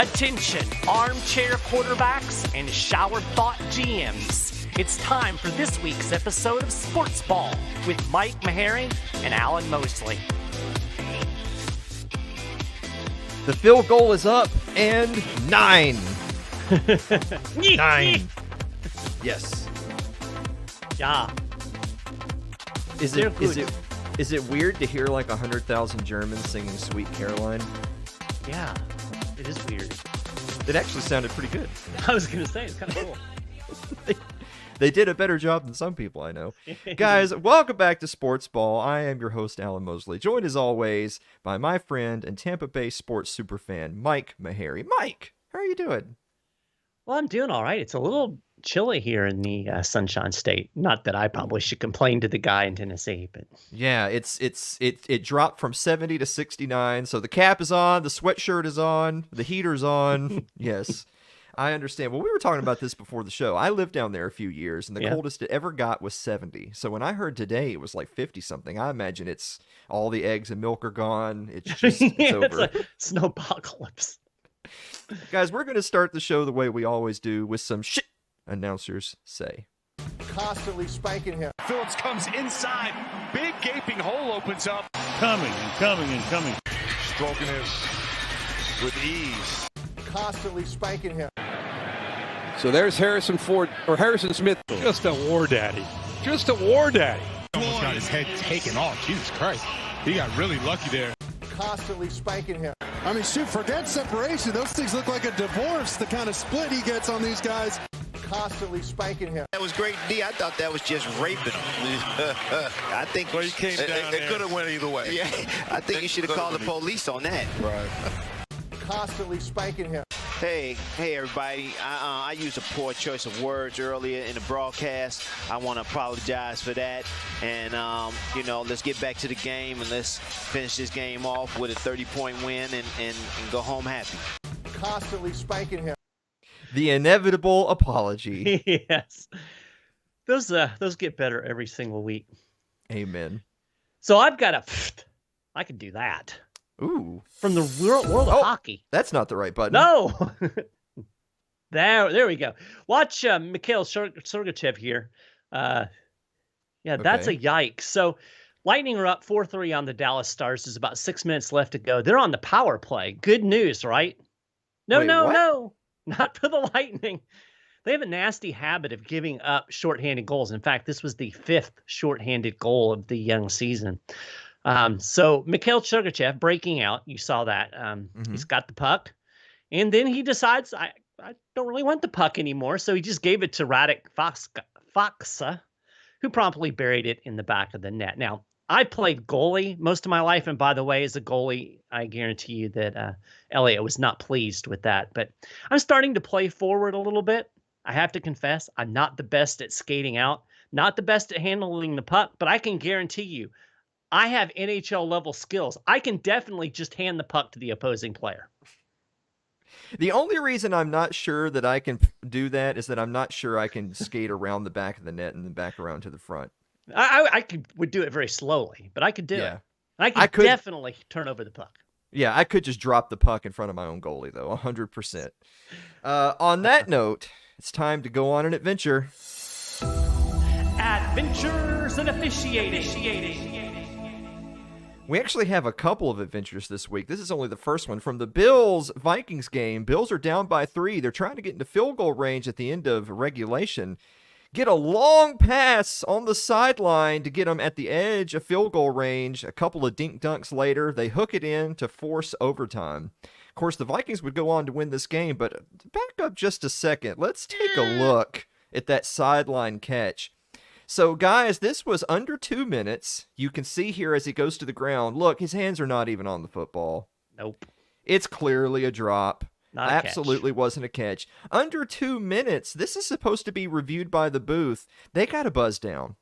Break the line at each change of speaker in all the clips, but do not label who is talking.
Attention, armchair quarterbacks and shower thought GMs. It's time for this week's episode of SportsBall with Mike Maharrey and Alan Mosley.
The field goal is up and 9. 9. Yes.
Yeah.
Is it weird to hear like 100,000 Germans singing Sweet Caroline?
Yeah, it is weird.
It actually sounded pretty good.
I was going to say, it's kind of cool.
They did a better job than some people I know. Guys, welcome back to Sports Ball. I am your host, Alan Mosley, joined as always by my friend and Tampa Bay sports superfan, Mike Maharrey. Mike, how are you doing?
Well, I'm doing all right. It's a little chilly here in the Sunshine State. Not that I probably should complain to the guy in Tennessee, but
yeah, it dropped from 70 to 69. So the cap is on, the sweatshirt is on, the heater's on. Yes, I understand. Well, we were talking about this before the show. I lived down there a few years, and the coldest it ever got was 70. So when I heard today it was like 50 something, I imagine it's all the eggs and milk are gone. It's just it's over.
It's a snowpocalypse.
Guys, we're going to start the show the way we always do with some shit announcers say.
Constantly spanking him.
Phillips comes inside. Big gaping hole opens up.
Coming.
Stroking his with ease.
Constantly spanking him.
So there's Harrison Smith.
Just a war daddy.
Almost got his head taken off. Jesus Christ. He got really lucky there.
Constantly spanking him.
I mean, shoot, forget separation. Those things look like a divorce, the kind of split he gets on these guys.
Constantly spanking him.
That was great, D. I thought that was just raping him. I think
Well, he came down
it could have went either way. Yeah, I think you should have called the police on that.
Right.
Constantly spanking him.
Hey, everybody. I used a poor choice of words earlier in the broadcast. I want to apologize for that. And, let's get back to the game and let's finish this game off with a 30-point win and go home happy.
Constantly spanking him.
The inevitable apology.
Yes. Those get better every single week.
Amen.
So I can do that.
Ooh.
From the world of hockey.
That's not the right button.
No. There we go. Watch Mikhail Sergachev here. That's a yikes. So Lightning are up 4-3 on the Dallas Stars. There's about 6 minutes left to go. They're on the power play. Good news, right? No. Not for the Lightning. They have a nasty habit of giving up shorthanded goals. In fact, this was the 5th shorthanded goal of the young season. So Mikhail Sergachev breaking out. You saw that. He's got the puck. And then he decides, I don't really want the puck anymore. So he just gave it to Radek Faksa, who promptly buried it in the back of the net. Now, I played goalie most of my life. And by the way, as a goalie, I guarantee you that Elliot was not pleased with that. But I'm starting to play forward a little bit. I have to confess, I'm not the best at skating out, not the best at handling the puck, but I can guarantee you, I have NHL level skills. I can definitely just hand the puck to the opposing player.
The only reason I'm not sure that I can do that is that I'm not sure I can skate around the back of the net and then back around to the front.
I would do it very slowly, but I could do it. I could definitely turn over the puck.
Yeah, I could just drop the puck in front of my own goalie, though, 100%. On that note, it's time to go on an adventure.
Adventures in officiating.
We actually have a couple of adventures this week. This is only the first one. From the Bills-Vikings game, Bills are down by 3. They're trying to get into field goal range at the end of regulation. Get a long pass on the sideline to get them at the edge of field goal range. A couple of dink-dunks later, they hook it in to force overtime. Of course, the Vikings would go on to win this game, but back up just a second. Let's take a look at that sideline catch. So, guys, this was under 2 minutes. You can see here as he goes to the ground. Look, his hands are not even on the football.
Nope.
It's clearly a drop.
Not a
Absolutely
catch.
Wasn't a catch. Under 2 minutes. This is supposed to be reviewed by the booth. They got a buzz down.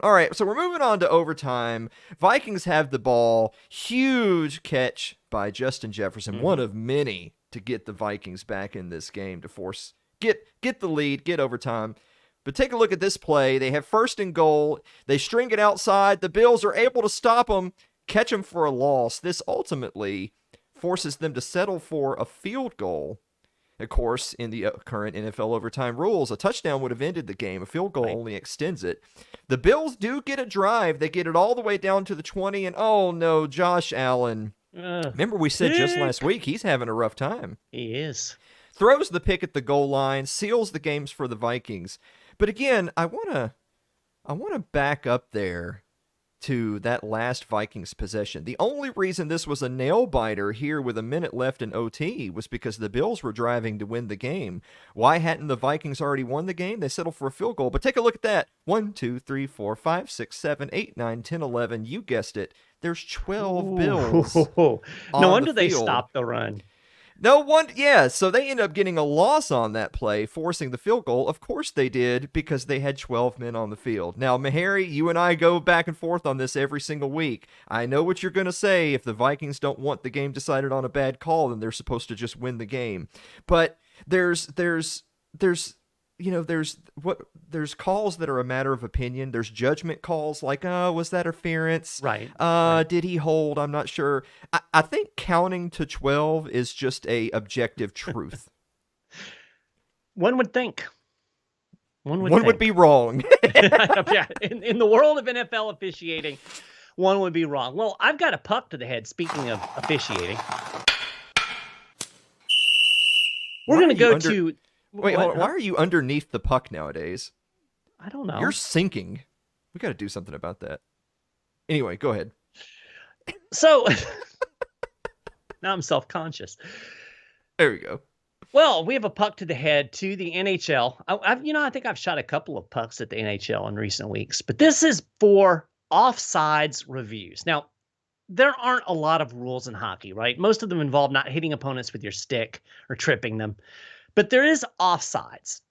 All right, so we're moving on to overtime. Vikings have the ball. Huge catch by Justin Jefferson. One of many to get the Vikings back in this game to force get the lead, get overtime. But take a look at this play. They have first and goal. They string it outside. The Bills are able to stop them, catch them for a loss. This ultimately forces them to settle for a field goal. Of course, in the current NFL overtime rules, a touchdown would have ended the game. A field goal only extends it. The Bills do get a drive. They get it all the way down to the 20, and oh no, Josh Allen. Remember we said just last week he's having a rough time.
He is.
Throws the pick at the goal line, seals the games for the Vikings. But again, I want to back up there to that last Vikings possession. The only reason this was a nail-biter here with a minute left in OT was because the Bills were driving to win the game. Why hadn't the Vikings already won the game? They settled for a field goal. But take a look at that. 1, 2, 3, 4, 5, 6, 7, 8, 9, 10, 11. You guessed it. There's 12 Bills.
No wonder they stopped the run.
No one, yeah, so they end up getting a loss on that play, forcing the field goal. Of course they did, because they had 12 men on the field. Now, Meharry, you and I go back and forth on this every single week. I know what you're going to say. If the Vikings don't want the game decided on a bad call, then they're supposed to just win the game. But there's calls that are a matter of opinion. There's judgment calls like, was that interference?
Right.
Did he hold? I'm not sure. I think counting to 12 is just a objective truth.
One would think. One
would be wrong.
Yeah, in the world of NFL officiating, one would be wrong. Well, I've got a puck to the head, speaking of officiating. We're going to go to...
Wait, hold on. Why are you underneath the puck nowadays?
I don't know.
You're sinking. We got to do something about that. Anyway, go ahead.
So, now I'm self-conscious.
There we go.
Well, we have a puck to the head to the NHL. I think I've shot a couple of pucks at the NHL in recent weeks, but this is for offsides reviews. Now, there aren't a lot of rules in hockey, right? Most of them involve not hitting opponents with your stick or tripping them. But there is offsides.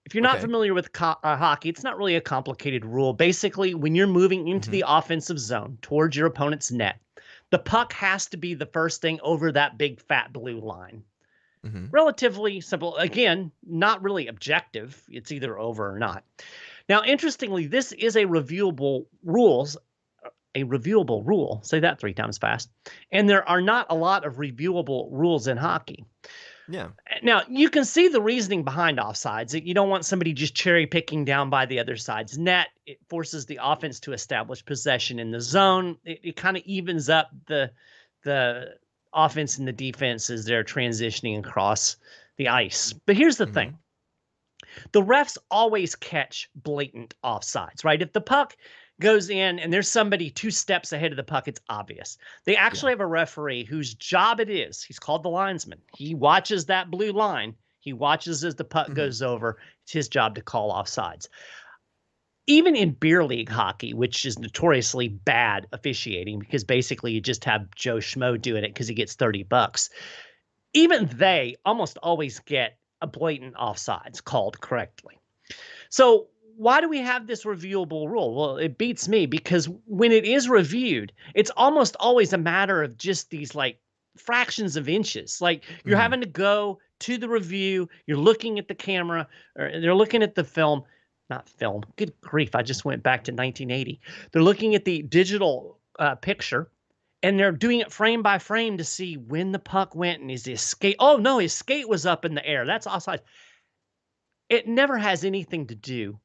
If you're not familiar with hockey, it's not really a complicated rule. Basically, when you're moving into the offensive zone towards your opponent's net, the puck has to be the first thing over that big fat blue line. Relatively simple. Again, not really objective. It's either over or not. Now, interestingly, this is a reviewable rule. Say that 3 times fast. And there are not a lot of reviewable rules in hockey.
Yeah.
Now, you can see the reasoning behind offsides. You don't want somebody just cherry picking down by the other side's net. It forces the offense to establish possession in the zone. It kind of evens up the offense and the defense as they're transitioning across the ice. But here's the thing. The refs always catch blatant offsides, right? If the puck goes in and there's somebody 2 steps ahead of the puck, it's obvious. They actually have a referee whose job it is. He's called the linesman. He watches that blue line. He watches as the puck goes over. It's his job to call offsides. Even in beer league hockey, which is notoriously bad officiating because basically you just have Joe Schmo doing it because he gets $30. Even they almost always get a blatant offsides called correctly. So why do we have this reviewable rule? Well, it beats me because when it is reviewed, it's almost always a matter of just these like fractions of inches. Like you're having to go to the review, you're looking at the camera, or they're looking at the film, not film. Good grief, I just went back to 1980. They're looking at the digital picture, and they're doing it frame by frame to see when the puck went and is his skate. Oh no, his skate was up in the air. That's offside. It never has anything to do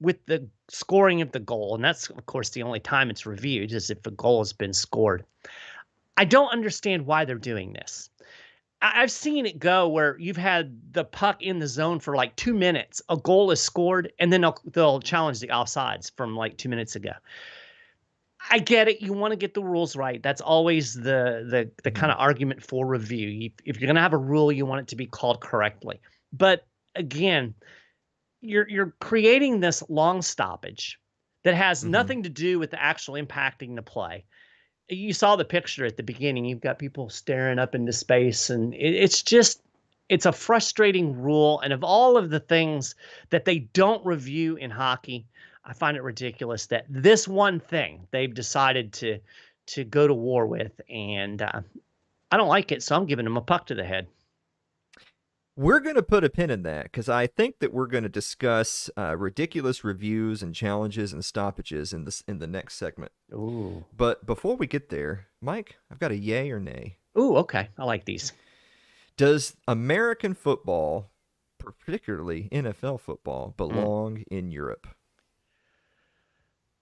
with the scoring of the goal. And that's, of course, the only time it's reviewed is if a goal has been scored. I don't understand why they're doing this. I've seen it go where you've had the puck in the zone for like 2 minutes, a goal is scored, and then they'll challenge the offsides from like 2 minutes ago. I get it. You want to get the rules right. That's always the kind of argument for review. If you're going to have a rule, you want it to be called correctly. But again, you're creating this long stoppage that has nothing to do with the actual impacting the play. You saw the picture at the beginning. You've got people staring up into space, and it's a frustrating rule. And of all of the things that they don't review in hockey, I find it ridiculous that this one thing they've decided to go to war with, and I don't like it, so I'm giving them a puck to the head.
We're going to put a pin in that because I think that we're going to discuss ridiculous reviews and challenges and stoppages in the next segment.
Ooh.
But before we get there, Mike, I've got a yay or nay.
Ooh, okay. I like these.
Does American football, particularly NFL football, belong in Europe?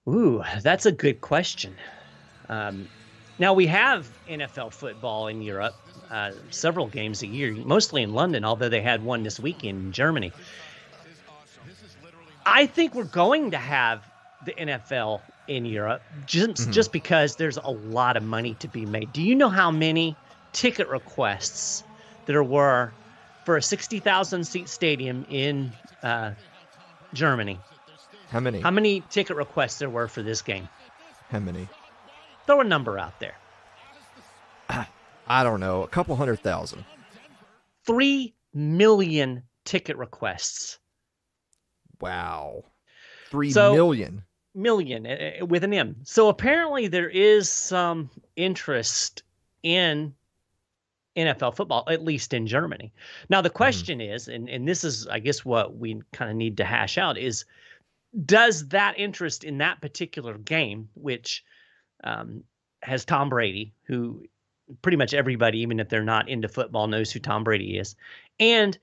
Ooh, that's a good question. Now, we have NFL football in Europe, several games a year, mostly in London, although they had one this weekend in Germany. I think we're going to have the NFL in Europe just because there's a lot of money to be made. Do you know how many ticket requests there were for a 60,000 seat stadium in Germany?
How many?
How many ticket requests there were for this game?
How many?
Throw a number out there.
I don't know. A couple 100,000.
3 million ticket requests.
Wow. 3 million.
Million with an M. So apparently there is some interest in NFL football, at least in Germany. Now, the question is, and this is, I guess, what we kind of need to hash out is, does that interest in that particular game, which has Tom Brady, who pretty much everybody, even if they're not into football, knows who Tom Brady is, and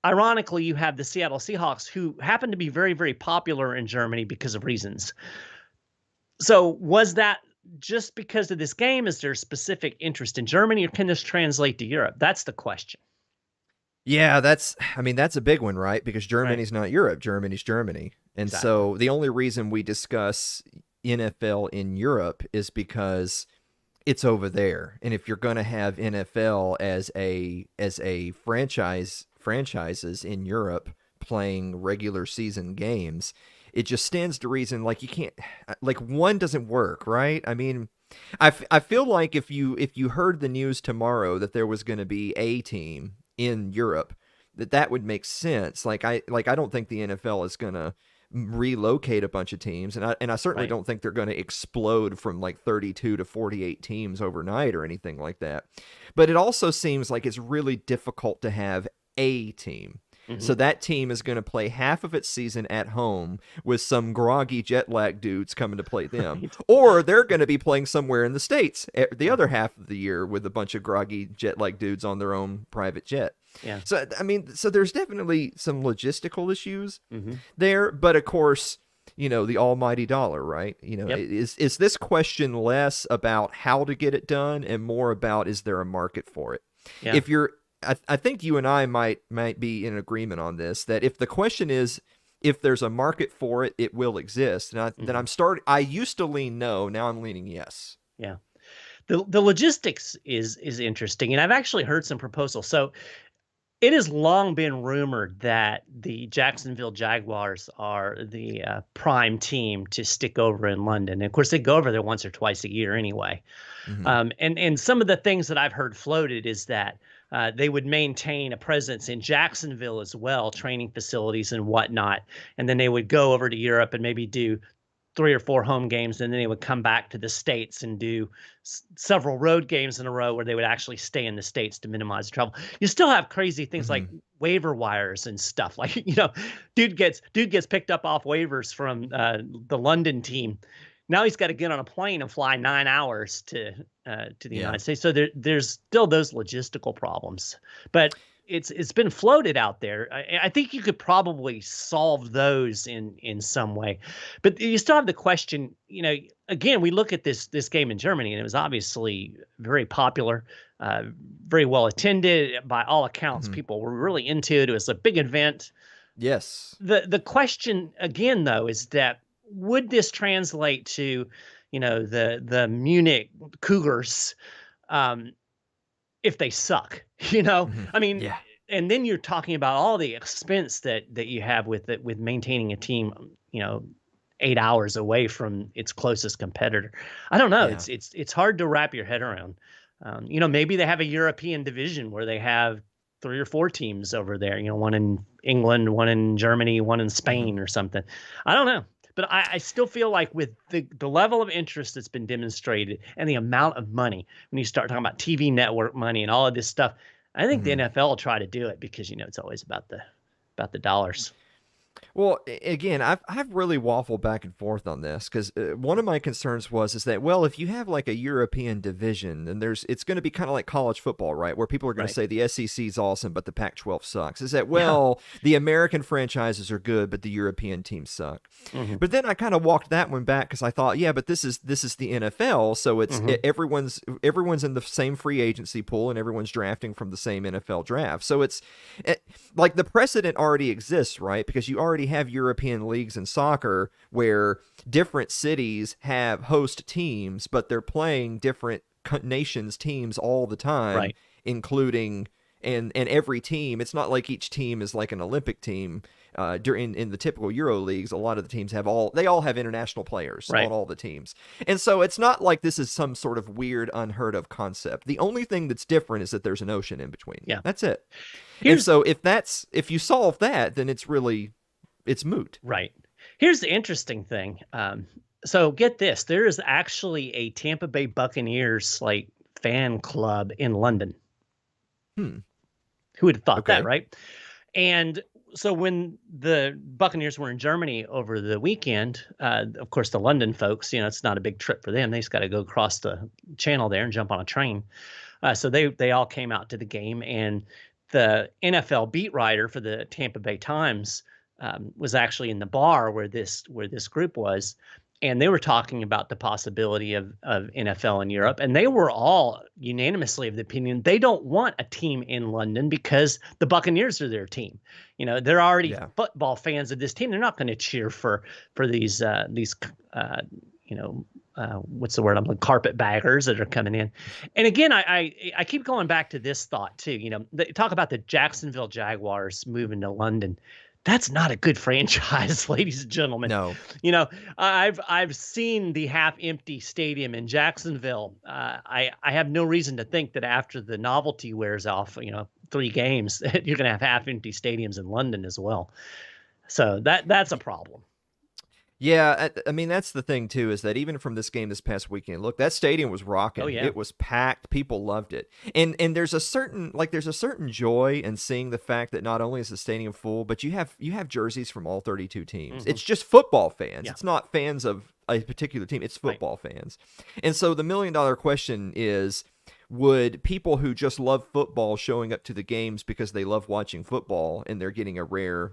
ironically, you have the Seattle Seahawks, who happen to be very, very popular in Germany because of reasons. So was that just because of this game? Is there specific interest in Germany, or can this translate to Europe? That's the question.
Yeah, that's a big one, right? Because Germany's not Europe. Germany's Germany. And so the only reason we discuss NFL in Europe is because it's over there. And if you're going to have NFL as a franchises in Europe playing regular season games, it just stands to reason, like, you can't, like, one doesn't work, right? I mean, I feel like if you heard the news tomorrow that there was going to be a team in Europe, that would make sense. Like I don't think the NFL is going to relocate a bunch of teams, and I certainly don't think they're going to explode from like 32 to 48 teams overnight or anything like that. But it also seems like it's really difficult to have a team. So that team is going to play half of its season at home with some groggy jet lag dudes coming to play them. Or they're going to be playing somewhere in the States the other half of the year with a bunch of groggy jet lag dudes on their own private jet.
Yeah.
So, I mean, so there's definitely some logistical issues there. But, of course, you know, the almighty dollar, right? You know, is this question less about how to get it done and more about, is there a market for it?
Yeah.
If you're, I think you and I might be in agreement on this, that if the question is if there's a market for it, it will exist. And then I used to lean no, now I'm leaning yes.
Yeah. The logistics is interesting, and I've actually heard some proposals. So it has long been rumored that the Jacksonville Jaguars are the prime team to stick over in London. And of course, they go over there once or twice a year anyway. And some of the things that I've heard floated is that they would maintain a presence in Jacksonville as well, training facilities and whatnot. And then they would go over to Europe and maybe do 3 or 4 home games, and then they would come back to the States and do several road games in a row where they would actually stay in the States to minimize the travel. You still have crazy things like waiver wires and stuff. Like, you know, dude gets picked up off waivers from the London team. Now he's got to get on a plane and fly 9 hours to the United States. So there's still those logistical problems, but it's been floated out there. I think you could probably solve those in some way, but you still have the question. You know, again, we look at this game in Germany, and it was obviously very popular, very well attended by all accounts. People were really into it. It was a big event.
Yes.
The question again, though, is that would this translate to, you know, the Munich Cougars? If they suck, you know, I mean, and then you're talking about all the expense that you have with maintaining a team, you know, 8 hours away from its closest competitor. I don't know. Yeah. It's hard to wrap your head around. You know, maybe they have a European division where they have 3 or 4 teams over there, you know, one in England, one in Germany, one in Spain or something. I don't know. But I still feel like with the level of interest that's been demonstrated and the amount of money, when you start talking about TV network money and all of this stuff, I think the NFL will try to do it because, you know, it's always about the dollars.
Well, again, I've really waffled back and forth on this because one of my concerns is that, well, if you have like a European division, then it's going to be kind of like college football, right? Where people are going to say the SEC is awesome, but the Pac-12 sucks. Is that, well, the American franchises are good, but the European teams suck. But then I kind of walked that one back because I thought, yeah, but this is the NFL, so it's everyone's in the same free agency pool and everyone's drafting from the same NFL draft. So it's like the precedent already exists, right? Because you already have European leagues in soccer where different cities have host teams, but they're playing different nations teams all the time, including and every team. It's not like each team is like an Olympic team. In the typical Euro leagues, a lot of the teams they all have international players on all the teams. And so it's not like this is some sort of weird, unheard of concept. The only thing that's different is that there's an ocean in between.
Yeah.
That's it. And so if you solve that, then it's moot.
Right. Here's the interesting thing. So get this, there is actually a Tampa Bay Buccaneers fan club in London. Who would have thought that, right? And so when the Buccaneers were in Germany over the weekend, of course, the London folks, it's not a big trip for them. They just got to go across the channel there and jump on a train. So they all came out to the game, and the NFL beat writer for the Tampa Bay Times was actually in the bar where this group was, and they were talking about the possibility of NFL in Europe, and they were all unanimously of the opinion they don't want a team in London because the Buccaneers are their team. They're already football fans of this team. They're not going to cheer for these what's the word? Carpetbaggers that are coming in. And again, I keep going back to this thought too. They talk about the Jacksonville Jaguars moving to London. That's not a good franchise, ladies and gentlemen.
No.
I've seen the half-empty stadium in Jacksonville. I have no reason to think that after the novelty wears off, 3 games, you're going to have half-empty stadiums in London as well. So that's a problem.
Yeah, I mean, that's the thing, too, is that even from this game this past weekend, look, that stadium was rocking.
Oh, yeah.
It was packed. People loved it. And there's a certain joy in seeing the fact that not only is the stadium full, but you have jerseys from all 32 teams. It's just football fans. Yeah. It's not fans of a particular team. It's football fans. And so the million-dollar question is, would people who just love football showing up to the games because they love watching football and they're getting a rare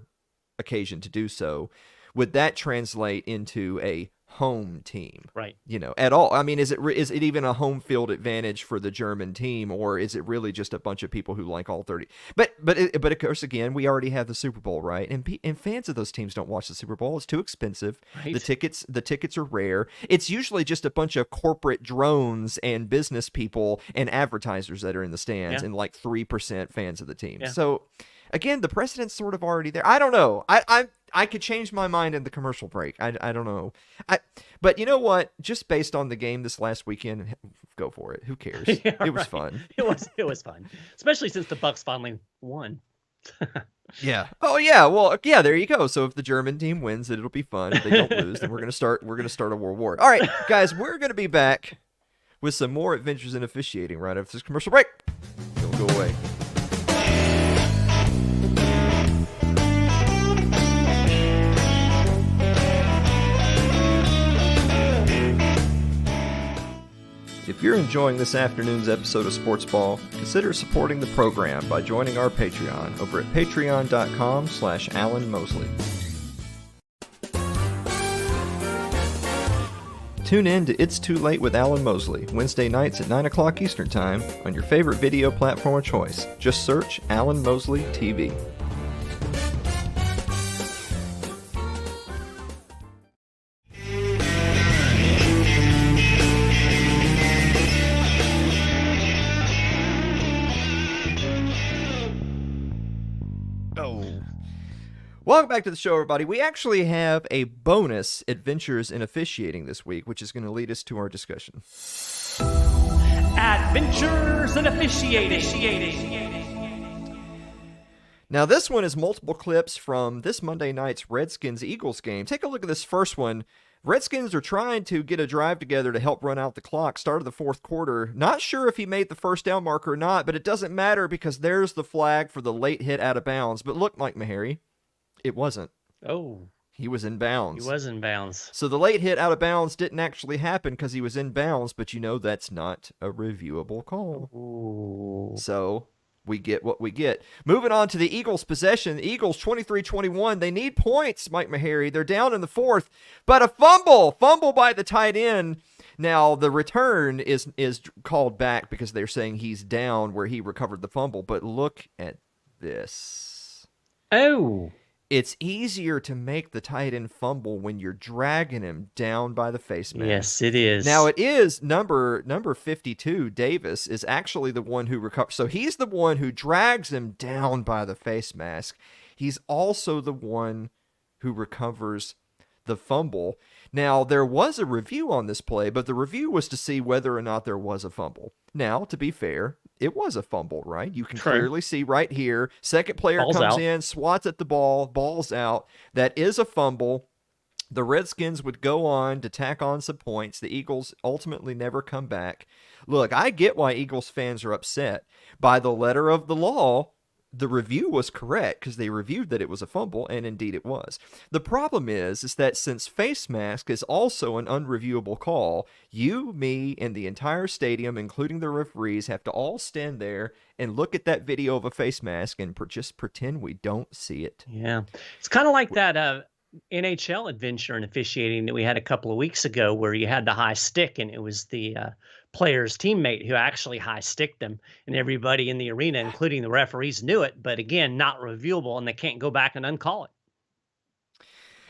occasion to do so, would that translate into a home team?
Right.
At all? I mean, is it even a home field advantage for the German team, or is it really just a bunch of people who like all 30? But of course, again, we already have the Super Bowl, right? And fans of those teams don't watch the Super Bowl. It's too expensive. Right. The tickets are rare. It's usually just a bunch of corporate drones and business people and advertisers that are in the stands, and 3% fans of the team. Yeah. So again, the precedent's sort of already there. I don't know. I could change my mind in the commercial break. I don't know. But you know what? Just based on the game this last weekend, go for it. Who cares?
Yeah,
it was fun.
It was fun, especially since the Bucs finally won.
Yeah. Oh yeah. Well, yeah. There you go. So if the German team wins, it'll be fun. If they don't lose, then we're gonna start a world war. All right, guys, we're gonna be back with some more adventures in officiating right after this commercial break. Don't go away. If you're enjoying this afternoon's episode of SportsBall, consider supporting the program by joining our Patreon over at patreon.com/Alan Mosley. Tune in to It's Too Late with Alan Mosley, Wednesday nights at 9 o'clock Eastern Time on your favorite video platform of choice. Just search Alan Mosley TV. Welcome back to the show, everybody. We actually have a bonus Adventures in Officiating this week, which is going to lead us to our discussion.
Adventures in Officiating.
Now, this one is multiple clips from this Monday night's Redskins-Eagles game. Take a look at this first one. Redskins are trying to get a drive together to help run out the clock. Start of the fourth quarter. Not sure if he made the first down marker or not, but it doesn't matter because there's the flag for the late hit out of bounds. But look, Mike Maharry, it wasn't.
Oh,
He was in
he
bounds.
was in bounds.
So the late hit out of bounds didn't actually happen because he was in bounds, but that's not a reviewable call.
Ooh.
So we get what we get. Moving on to the Eagles' possession. The Eagles 23-21. They need points, Mike Maharrey. They're down in the fourth, but a fumble by the tight end. Now, the return is called back because they're saying he's down where he recovered the fumble, but look at this.
Oh.
It's easier to make the tight end fumble when you're dragging him down by the face mask.
Yes, it is.
Now, it is number 52, Davis, is actually the one who recovers. So he's the one who drags him down by the face mask. He's also the one who recovers the fumble. Now, there was a review on this play, but the review was to see whether or not there was a fumble. Now, to be fair, it was a fumble, right? You can clearly see right here. Second player comes in, swats at the ball, ball's out. That is a fumble. The Redskins would go on to tack on some points. The Eagles ultimately never come back. Look, I get why Eagles fans are upset. By the letter of the law, the review was correct because they reviewed that it was a fumble, and indeed it was. The problem is that since face mask is also an unreviewable call, you, me, and the entire stadium, including the referees, have to all stand there and look at that video of a face mask and just pretend we don't see it.
Yeah. It's kind of like that NHL adventure and officiating that we had a couple of weeks ago where you had the high stick and it was the player's teammate who actually high sticked him, and everybody in the arena, including the referees, knew it, but again, not reviewable, and they can't go back and uncall it.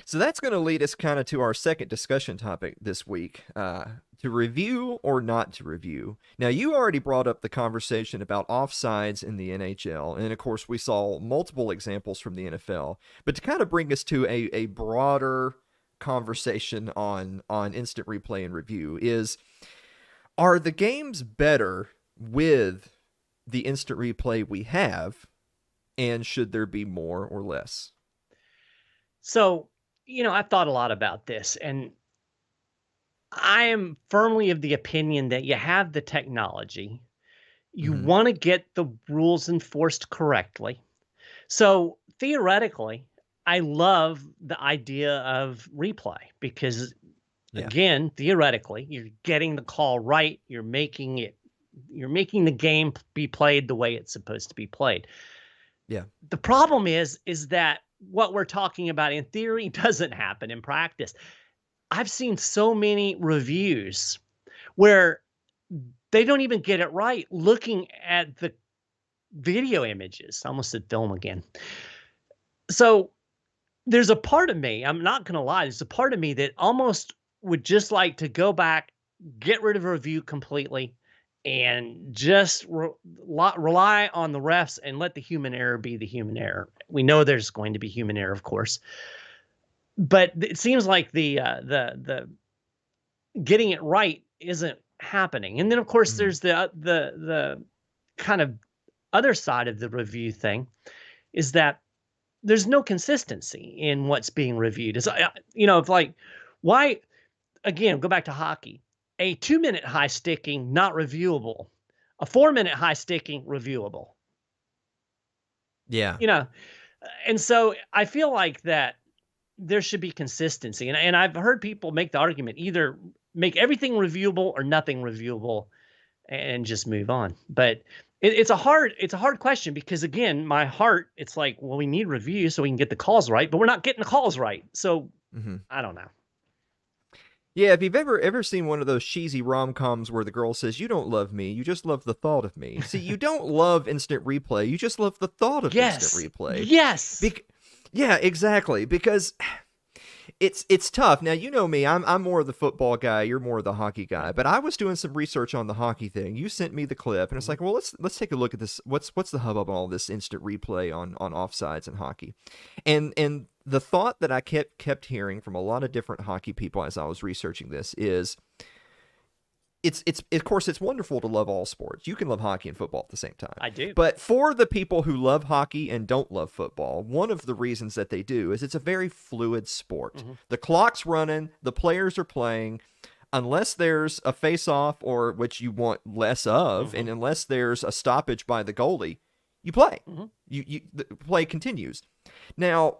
So that's going to lead us kind of to our second discussion topic this week, to review or not to review. Now, you already brought up the conversation about offsides in the NHL, and of course, we saw multiple examples from the NFL, but to kind of bring us to a broader conversation on instant replay and review is, are the games better with the instant replay we have, and should there be more or less?
So, I've thought a lot about this, and I am firmly of the opinion that you have the technology. You want to get the rules enforced correctly. So, theoretically, I love the idea of replay because again, theoretically, you're getting the call right. You're making the game be played the way it's supposed to be played.
Yeah.
The problem is that what we're talking about in theory doesn't happen in practice. I've seen so many reviews where they don't even get it right looking at the video images. I almost said film again. So there's a part of me, I'm not going to lie, there's a part of me that almost would just like to go back, get rid of a review completely, and just rely on the refs and let the human error be the human error. We know there's going to be human error, of course, but it seems like the getting it right isn't happening. And then, of course, there's the kind of other side of the review thing is that there's no consistency in what's being reviewed. It's, if like, why? Again, go back to hockey. A 2-minute high sticking, not reviewable. A 4-minute high sticking, reviewable.
Yeah.
And so I feel like that there should be consistency. And I've heard people make the argument, either make everything reviewable or nothing reviewable and just move on. But it's a hard question because, again, my heart, it's like, well, we need review so we can get the calls right, but we're not getting the calls right. So I don't know.
Yeah, if you've ever seen one of those cheesy rom-coms where the girl says, "You don't love me, you just love the thought of me." See, you don't love instant replay, you just love the thought of instant replay.
Yes.
Yeah, exactly. Because it's tough. Now, you know me, I'm more of the football guy, you're more of the hockey guy. But I was doing some research on the hockey thing. You sent me the clip, and it's like, well, let's take a look at this. What's the hubbub on all this instant replay on offsides in hockey? And the thought that I kept hearing from a lot of different hockey people as I was researching this is, it's of course it's wonderful to love all sports. You can love hockey and football at the same time.
I do.
But for the people who love hockey and don't love football, one of the reasons that they do is it's a very fluid sport. The clock's running, the players are playing. Unless there's a face-off, or which you want less of, and unless there's a stoppage by the goalie, you play. The play continues. Now,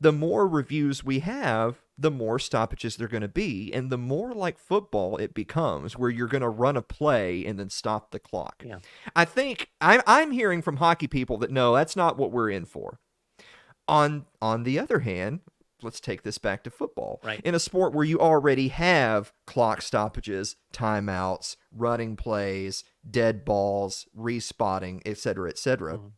the more reviews we have, the more stoppages they're going to be, and the more like football it becomes, where you're going to run a play and then stop the clock.
Yeah.
I think I'm hearing from hockey people that no, that's not what we're in for. On the other hand, let's take this back to football.
Right.
In a sport where you already have clock stoppages, timeouts, running plays, dead balls, respotting, et cetera, et cetera.
Mm-hmm.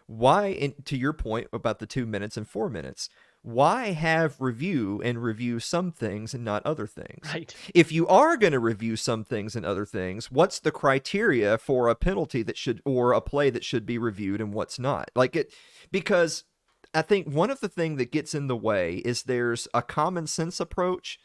Why, to your point about the 2 minutes and 4 minutes, why have review some things and not other things?
Right.
If you are going to review some things and other things, what's the criteria for a penalty that should, or a play that should be reviewed and what's not? Because I think one of the things that gets in the way is there's a common sense approach.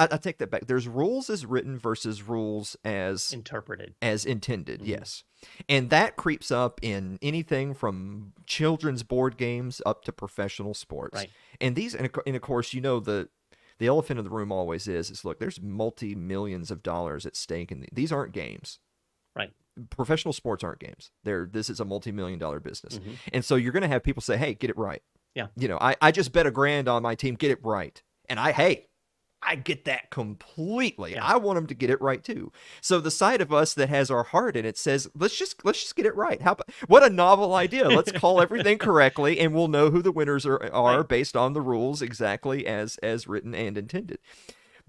I take that back. There's rules as written versus rules as
interpreted, as
intended. Mm-hmm. Yes. And that creeps up in anything from children's board games up to professional sports.
Right.
And of course, the elephant in the room always is look, there's multi-millions of dollars at stake in these aren't games.
Right.
Professional sports aren't games. This is a multi-million-dollar business.
Mm-hmm.
And so you're going to have people say, hey, get it right.
Yeah.
I just bet $1,000 on my team, get it right. And I get that completely.
Yeah.
I want them to get it right too. So the side of us that has our heart in it says, let's just get it right. What a novel idea. Let's call everything correctly and we'll know who the winners are right. Based on the rules exactly as written and intended.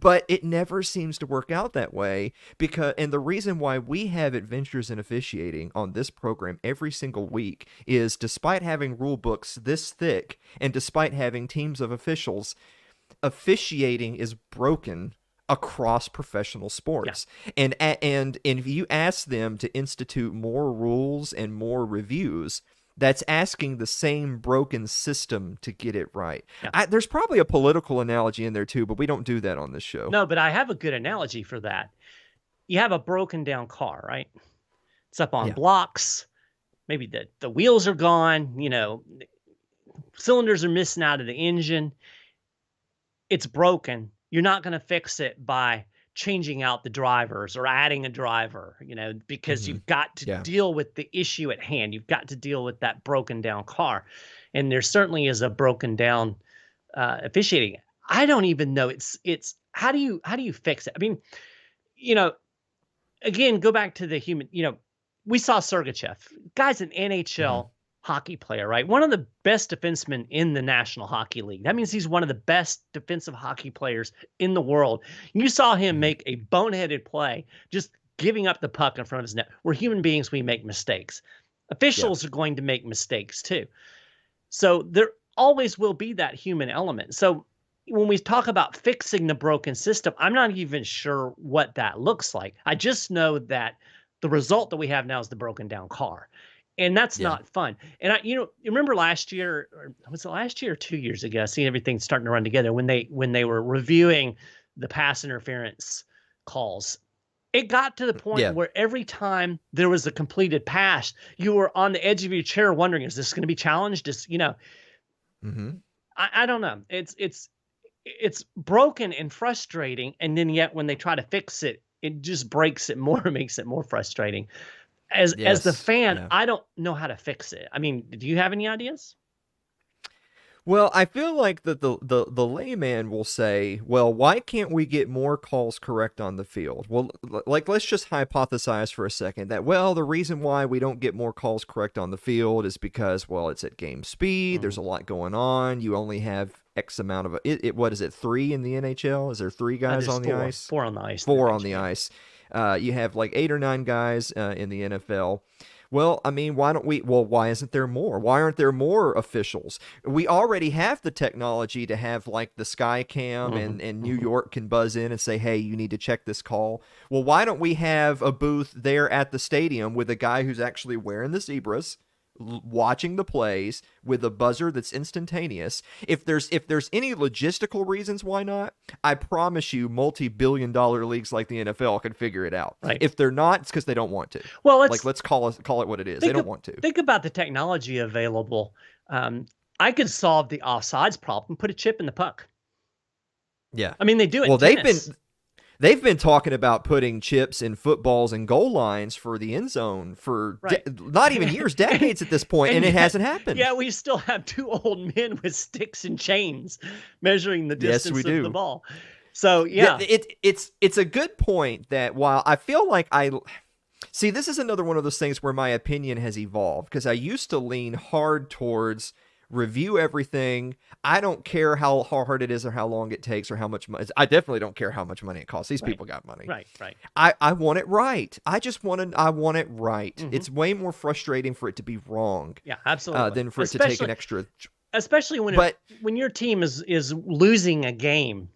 But it never seems to work out that way and the reason why we have Adventures in Officiating on this program every single week is despite having rule books this thick and despite having teams of officials, officiating is broken across professional sports. Yeah. And if you ask them to institute more rules and more reviews, that's asking the same broken system to get it right. Yeah. There's probably a political analogy in there too, but we don't do that on this show.
No, but I have a good analogy for that. You have a broken down car, right? It's up on blocks. Maybe the wheels are gone, cylinders are missing out of the engine. It's broken. You're not going to fix it by changing out the drivers or adding a driver, because you've got to deal with the issue at hand. You've got to deal with that broken down car. And there certainly is a broken down officiating. I don't even know. It's how do you fix it? I mean, again, go back to the human, we saw Sergachev, guy's an NHL hockey player, right? One of the best defensemen in the National Hockey League. That means he's one of the best defensive hockey players in the world. You saw him make a boneheaded play, just giving up the puck in front of his net. We're human beings. We make mistakes. Officials are going to make mistakes too. So there always will be that human element. So when we talk about fixing the broken system, I'm not even sure what that looks like. I just know that the result that we have now is the broken down car. And that's not fun. And you remember last year, or was it last year or 2 years ago? Seeing everything starting to run together when they were reviewing the pass interference calls. It got to the point where every time there was a completed pass, you were on the edge of your chair wondering, is this going to be challenged? I don't know. It's broken and frustrating, and then yet when they try to fix it, it just breaks it more and makes it more frustrating. As the fan, I don't know how to fix it. I mean, do you have any ideas?
Well, I feel like the layman will say, well, why can't we get more calls correct on the field? Well, let's just hypothesize for a second that, the reason why we don't get more calls correct on the field is because, it's at game speed. There's a lot going on. You only have X amount of what is it? 3 in the NHL? Is there 3 guys on the ice?
4 on the ice.
4 on the ice. You have like 8 or 9 guys in the NFL. Well, I mean, why isn't there more? Why aren't there more officials? We already have the technology to have like the Sky Cam and New York can buzz in and say, hey, you need to check this call. Well, why don't we have a booth there at the stadium with a guy who's actually wearing the zebras, watching the plays with a buzzer that's instantaneous? If there's any logistical reasons why not, I promise you multi-billion-dollar leagues like the NFL can figure it out.
Right.
If they're not, it's because they don't want to.
Well,
let's call it what it is. They don't want to.
Think about the technology available. I could solve the offsides problem, put a chip in the puck.
Yeah.
I mean, they do it.
Well, They've been talking about putting chips in footballs and goal lines for the end zone for not even years, decades at this point, and it hasn't happened.
Yeah, we still have 2 old men with sticks and chains measuring the distance of the ball. So, yeah.
It's a good point that while I feel like see, this is another one of those things where my opinion has evolved, because I used to lean hard towards review everything. I don't care how hard it is or how long it takes or how much money. I definitely don't care how much money it costs. These people got money.
Right.
I want it right. I want it right. Mm-hmm. It's way more frustrating for it to be wrong.
Yeah, absolutely.
Than for it to take an extra.
Especially when your team is losing a game.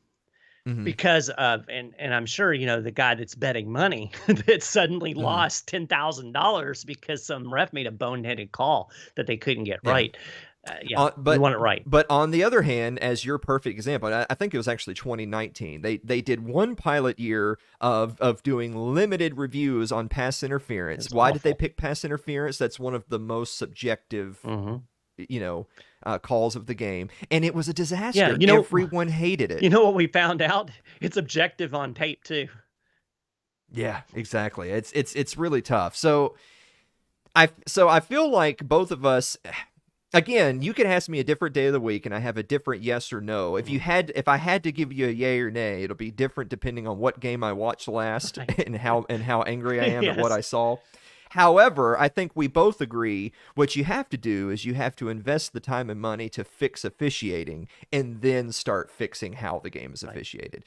Mm-hmm. Because of, and I'm sure, the guy that's betting money that suddenly lost $10,000 because some ref made a boneheaded call that they couldn't get right. But you want it right.
But on the other hand, as your perfect example, I think it was actually 2019. They did one pilot year of doing limited reviews on pass interference. Why did they pick pass interference? That's one of the most subjective, calls of the game, and it was a disaster. Yeah, everyone hated it.
You know what we found out? It's objective on tape too.
Yeah, exactly. It's really tough. So I feel like both of us. Again, you could ask me a different day of the week, and I have a different yes or no. If I had to give you a yay or nay, it'll be different depending on what game I watched last and how angry I am at what I saw. However, I think we both agree what you have to do is you have to invest the time and money to fix officiating, and then start fixing how the game is officiated.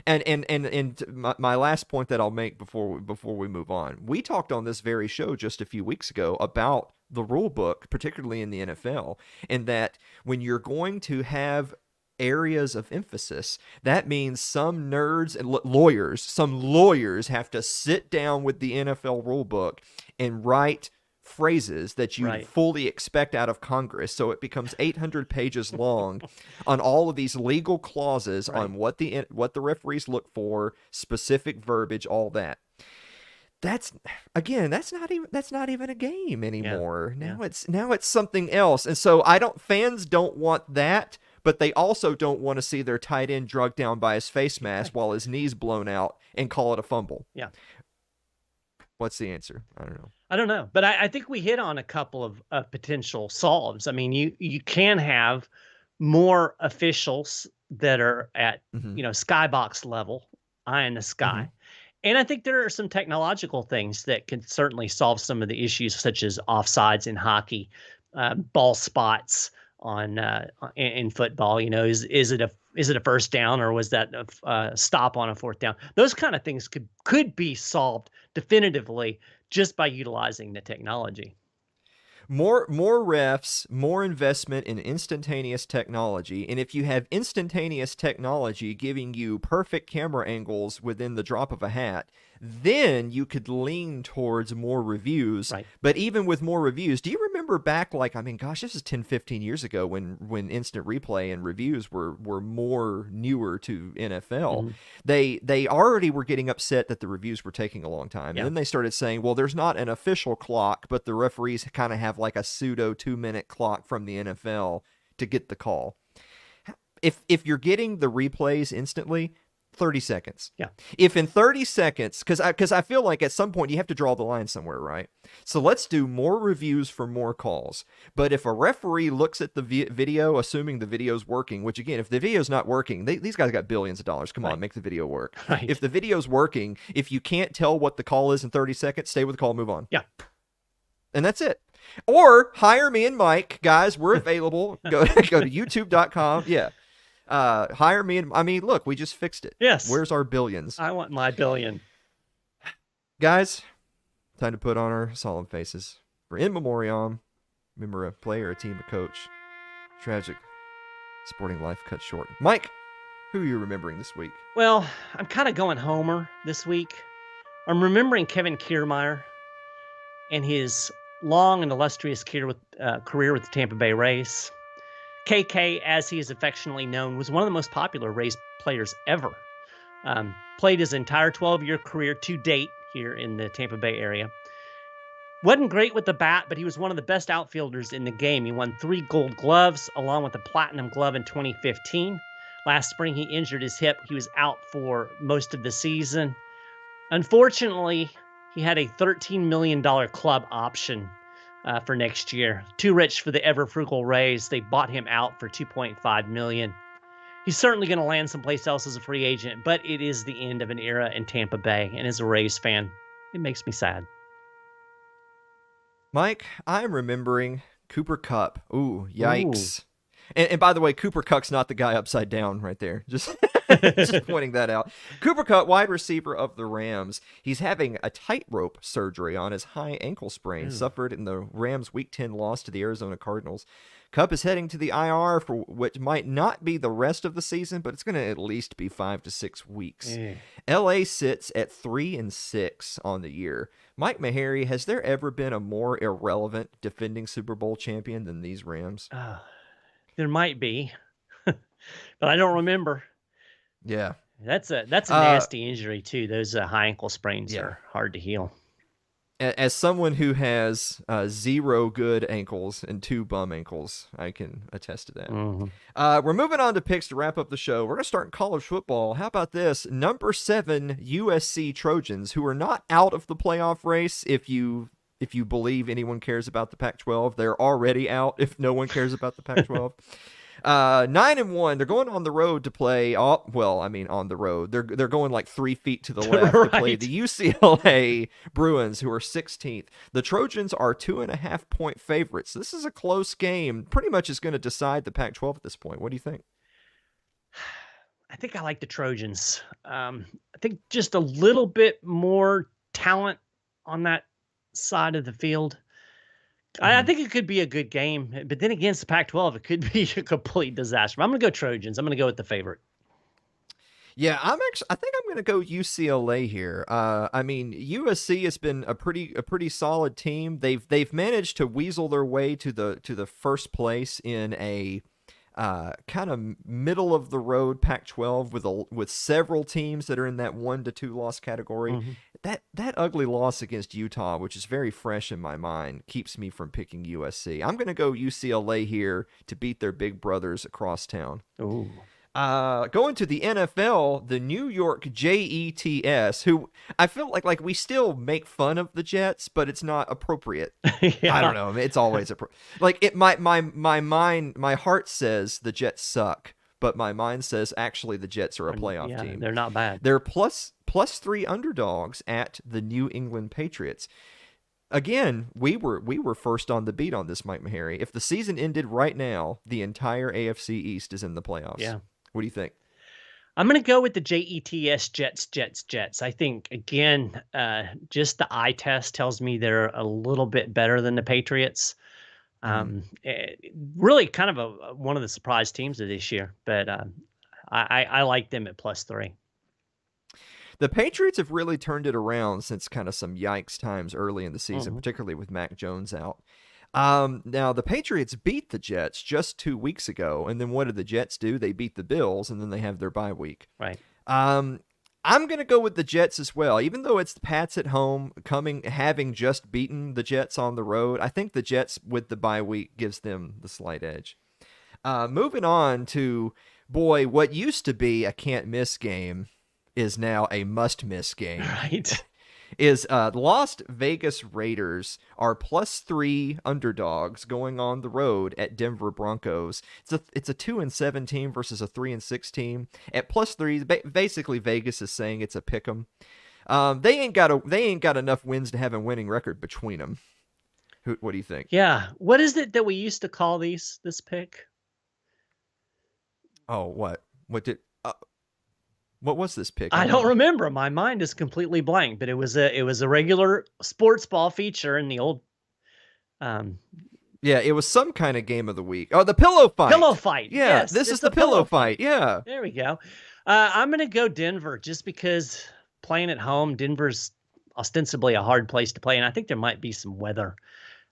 And my last point that I'll make before we move on, we talked on this very show just a few weeks ago about the rule book, particularly in the NFL, and that when you're going to have areas of emphasis, that means some nerds and lawyers have to sit down with the NFL rule book and write phrases that you fully expect out of Congress, so it becomes 800 pages long on all of these legal clauses on what the referees look for, specific verbiage, all that. That's not even a game anymore.
Yeah.
Now it's something else. And so fans don't want that, but they also don't want to see their tight end drugged down by his face mask while his knee's blown out and call it a fumble.
Yeah.
What's the answer?
I don't know. But I think we hit on a couple of potential solves. I mean, you can have more officials that are at, skybox level, eye in the sky. Mm-hmm. And I think there are some technological things that can certainly solve some of the issues, such as offsides in hockey, ball spots in football. Is it a first down, or was that a stop on a fourth down? Those kind of things could be solved definitively just by utilizing the technology.
More refs, more investment in instantaneous technology. And if you have instantaneous technology giving you perfect camera angles within the drop of a hat, then you could lean towards more reviews.
Right.
But even with more reviews, do you remember back, this is 10, 15 years ago when instant replay and reviews were more newer to NFL. Mm-hmm. They already were getting upset that the reviews were taking a long time. Yeah. And then they started saying, well, there's not an official clock, but the referees kind of have like a pseudo 2-minute clock from the NFL to get the call. If you're getting the replays instantly, 30 seconds.
Yeah.
If in 30 seconds, because I feel like at some point you have to draw the line somewhere, right? So let's do more reviews for more calls. But if a referee looks at the video, assuming the video's working, which again, if the video's not working, these guys got billions of dollars. Come on, make the video work.
Right.
If the video's working, if you can't tell what the call is in 30 seconds, stay with the call, move on.
Yeah.
And that's it. Or hire me and Mike. Guys, we're available. Go to youtube.com. Yeah. Hire me and look, we just fixed it.
Yes.
Where's our billions?
I want my billion.
Guys, time to put on our solemn faces. For in memoriam, remember a player, a team, a coach. Tragic sporting life cut short. Mike, who are you remembering this week?
Well, I'm kind of going Homer this week. I'm remembering Kevin Kiermaier and his long and illustrious career with the Tampa Bay Rays. KK, as he is affectionately known, was one of the most popular Rays players ever. Played his entire 12-year career to date here in the Tampa Bay area. Wasn't great with the bat, but he was one of the best outfielders in the game. He won 3 Gold Gloves along with a Platinum Glove in 2015. Last spring, he injured his hip. He was out for most of the season. Unfortunately, he had a $13 million club option for next year. Too rich for the ever-frugal Rays. They bought him out for $2.5 million. He's certainly going to land someplace else as a free agent, but it is the end of an era in Tampa Bay. And as a Rays fan, it makes me sad.
Mike, I'm remembering Cooper Kupp. Ooh, yikes. Ooh. And by the way, Cooper Kupp's not the guy upside down right there. Just pointing that out. Cooper Kupp, wide receiver of the Rams. He's having a tightrope surgery on his high ankle sprain, suffered in the Rams' Week 10 loss to the Arizona Cardinals. Kupp is heading to the IR for which might not be the rest of the season, but it's going to at least be 5 to 6 weeks. LA sits at 3-6 on the year. Mike Maharrey, has there ever been a more irrelevant defending Super Bowl champion than these Rams?
There might be, but I don't remember.
Yeah,
that's a nasty injury too. Those high ankle sprains are hard to heal.
As someone who has 0 good ankles and 2 bum ankles, I can attest to that. We're moving on to picks to wrap up the show. We're going to start in college football. How about this? Number 7 USC Trojans, who are not out of the playoff race. If you believe anyone cares about the Pac-12, they're already out if no one cares about the Pac-12. 9-1. They're going on the road to play. On the road. They're going like 3 feet to the left to play the UCLA Bruins, who are 16th. The Trojans are 2.5-point favorites. This is a close game. Pretty much is going to decide the Pac-12 at this point. What do you think?
I think I like the Trojans. I think just a little bit more talent on that side of the field. I think it could be a good game, but then against the Pac-12, it could be a complete disaster. But I'm going to go Trojans. I'm going to go with the favorite.
Yeah, I think I'm going to go UCLA here. USC has been a pretty solid team. They've managed to weasel their way to the first place in a kind of middle of the road Pac-12 with several teams that are in that 1 to 2 loss category. That ugly loss against Utah, which is very fresh in my mind, keeps me from picking USC. I'm going to go UCLA here to beat their big brothers across town.
Ooh.
Going to the NFL, the New York Jets, who I feel like we still make fun of the Jets, but it's not appropriate. I don't know. It's always appropriate. My heart says the Jets suck, but my mind says actually the Jets are a playoff team.
They're not bad.
They're plus 3 underdogs at the New England Patriots. Again, we were first on the beat on this, Mike Maharrey. If the season ended right now, the entire AFC East is in the playoffs.
Yeah.
What do you think?
I'm going to go with the Jets, Jets. I think, again, just the eye test tells me they're a little bit better than the Patriots. Really kind of one of the surprise teams of this year, but I like them at plus 3.
The Patriots have really turned it around since kind of some yikes times early in the season, particularly with Mac Jones out. Now, the Patriots beat the Jets just 2 weeks ago, and then what did the Jets do? They beat the Bills, and then they have their bye week.
Right.
I'm going to go with the Jets as well. Even though it's the Pats at home, having just beaten the Jets on the road, I think the Jets with the bye week gives them the slight edge. Moving on to, what used to be a can't-miss game is now a must-miss game.
Right.
Is Las Vegas Raiders are plus 3 underdogs going on the road at Denver Broncos. It's a 2-7 team versus a 3-6 team. At plus 3, basically Vegas is saying it's a pick 'em. They ain't got enough wins to have a winning record between them. What do you think?
Yeah. What is it that we used to call this pick?
Oh, what? What was this pick?
I don't remember. My mind is completely blank, but it was a regular sports ball feature in the old.
Yeah, it was some kind of game of the week. Oh, the pillow fight.
Pillow fight.
Yeah,
yes,
this is the pillow fight. Yeah.
There we go. I'm going to go Denver just because playing at home, Denver's ostensibly a hard place to play, and I think there might be some weather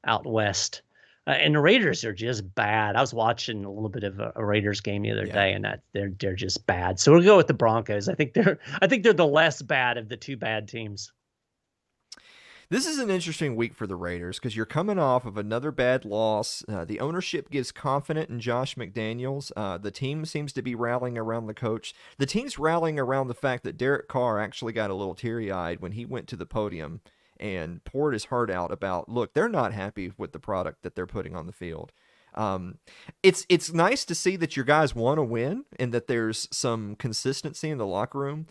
out west. And the Raiders are just bad. I was watching a little bit of a Raiders game the other day, and they're just bad. So we'll go with the Broncos. I think they're the less bad of the two bad teams.
This is an interesting week for the Raiders because you're coming off of another bad loss. The ownership gives confidence in Josh McDaniels. The team seems to be rallying around the coach. The team's rallying around the fact that Derek Carr actually got a little teary-eyed when he went to the podium and poured his heart out about, look, they're not happy with the product that they're putting on the field. It's nice to see that your guys want to win and that there's some consistency in the locker room,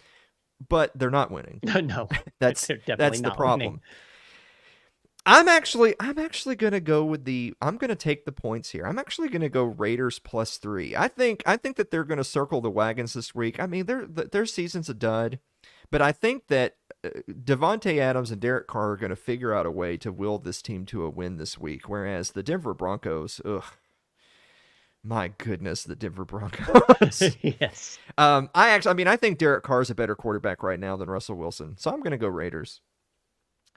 but they're not winning.
No,
that's
definitely
the
not
problem.
winning.
I'm actually gonna go with I'm gonna take the points here. I'm actually gonna go Raiders +3. I think that they're gonna circle the wagons this week. I mean, their season's a dud, but I think that Devontae Adams and Derek Carr are gonna figure out a way to will this team to a win this week. Whereas the Denver Broncos, my goodness, the Denver Broncos.
Yes.
I think Derek Carr is a better quarterback right now than Russell Wilson, so I'm gonna go Raiders.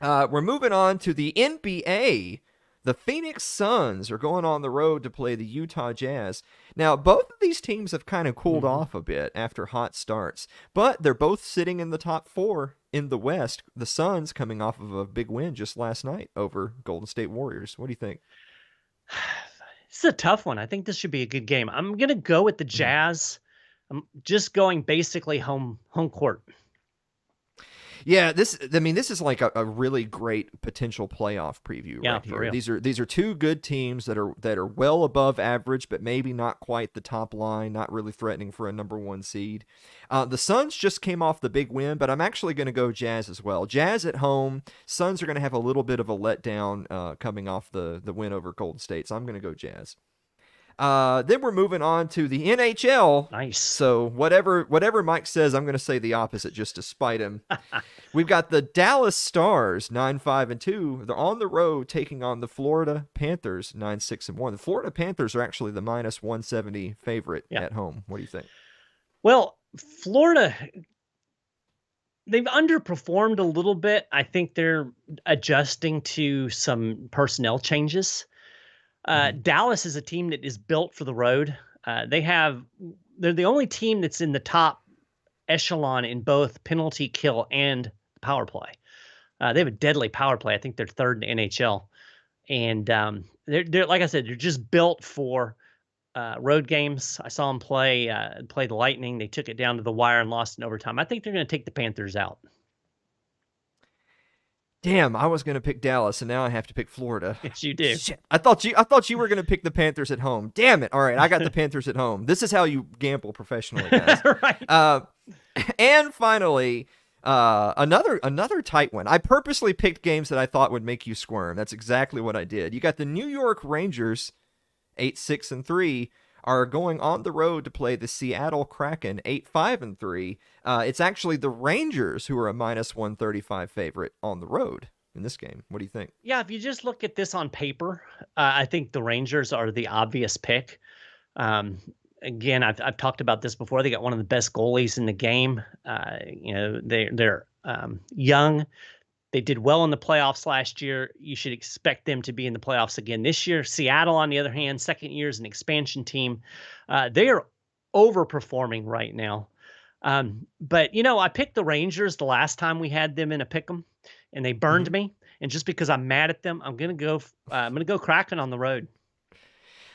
We're moving on to the NBA. The Phoenix Suns are going on the road to play the Utah Jazz. Now, both of these teams have kind of cooled off a bit after hot starts, but they're both sitting in the top 4 in the West. The Suns coming off of a big win just last night over Golden State Warriors. What do you think?
It's a tough one. I think this should be a good game. I'm going to go with the Jazz. I'm just going basically home court.
Yeah, this is like a really great potential playoff preview right
for
here.
real.
These are two good teams that are well above average, but maybe not quite the top line, not really threatening for a number 1 seed. The Suns just came off the big win, but I'm actually going to go Jazz as well. Jazz at home. Suns are going to have a little bit of a letdown coming off the win over Golden State, so I'm going to go Jazz. Then we're moving on to the NHL.
Nice.
So whatever Mike says, I'm going to say the opposite just to spite him. We've got the Dallas Stars 9-5-2. They're on the road taking on the Florida Panthers 9-6-1. The Florida Panthers are actually the -170 favorite at home. What do you think?
Well, Florida, they've underperformed a little bit. I think they're adjusting to some personnel changes. Dallas is a team that is built for the road. They're the only team that's in the top echelon in both penalty kill and power play. They have a deadly power play. I think they're third in NHL. And they're like I said, they're just built for road games. I saw them play the Lightning. They took it down to the wire and lost in overtime. I think they're going to take the Panthers out.
Damn, I was going to pick Dallas, and now I have to pick Florida.
Yes, you do.
Shit. I thought you were going to pick the Panthers at home. Damn it. All right, I got the Panthers at home. This is how you gamble professionally, guys.
Right.
And finally, another tight one. I purposely picked games that I thought would make you squirm. That's exactly what I did. You got the New York Rangers, 8-6-3, are going on the road to play the Seattle Kraken, 8-5-3. It's actually the Rangers who are a -135 favorite on the road in this game. What do you think?
Yeah, if you just look at this on paper, I think the Rangers are the obvious pick. Again, I've talked about this before. They got one of the best goalies in the game. They're young. They did well in the playoffs last year. You should expect them to be in the playoffs again this year. Seattle, on the other hand, second year as an expansion team. They are overperforming right now. But, I picked the Rangers the last time we had them in a pick'em, and they burned me. And just because I'm mad at them, I'm going to go Kraken on the road.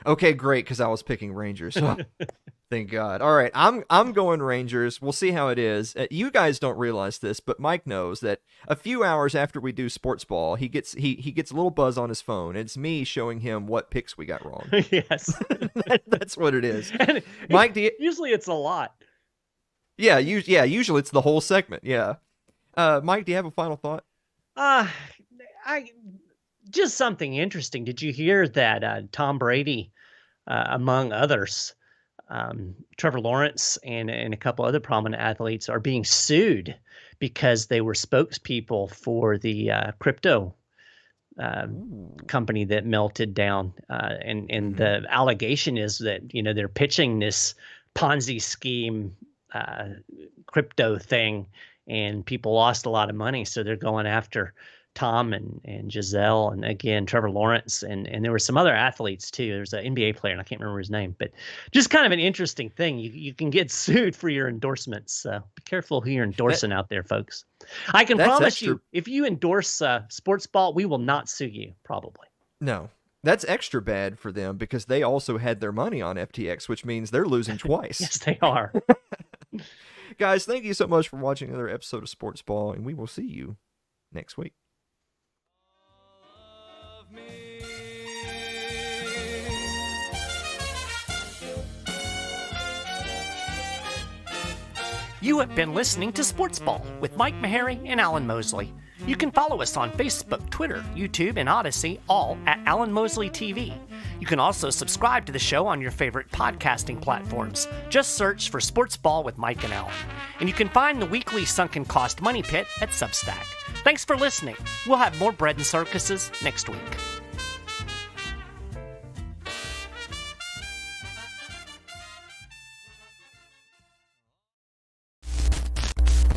Okay, great, because I was picking Rangers. Oh, thank God. All right, I'm going Rangers. We'll see how it is. You guys don't realize this, but Mike knows that a few hours after we do SportsBall, he gets a little buzz on his phone. It's me showing him what picks we got wrong.
Yes,
that's what it is. Mike,
usually it's a lot.
Yeah, usually it's the whole segment. Yeah, Mike, do you have a final thought?
Just something interesting. Did you hear that Tom Brady, among others, Trevor Lawrence and a couple other prominent athletes are being sued because they were spokespeople for the crypto company that melted down. And the allegation is that, they're pitching this Ponzi scheme crypto thing, and people lost a lot of money. So they're going after Tom and Giselle, and again, Trevor Lawrence, and there were some other athletes too. There's an NBA player, and I can't remember his name, but just kind of an interesting thing. You can get sued for your endorsements. So be careful who you're endorsing out there, folks. I can
That's
promise
extra.
you, if you endorse SportsBall, we will not sue you, probably.
No, that's extra bad for them because they also had their money on FTX, which means they're losing twice.
Yes, they are.
Guys, thank you so much for watching another episode of SportsBall, and we will see you next week.
You have been listening to SportsBall with Mike Meharry and Alan Mosley. You can follow us on Facebook, Twitter, YouTube, and Odyssey, all at Alan Mosley TV. You can also subscribe to the show on your favorite podcasting platforms. Just search for SportsBall with Mike and Alan. And you can find the weekly Sunken Cost Money Pit at Substack. Thanks for listening. We'll have more bread and circuses next week.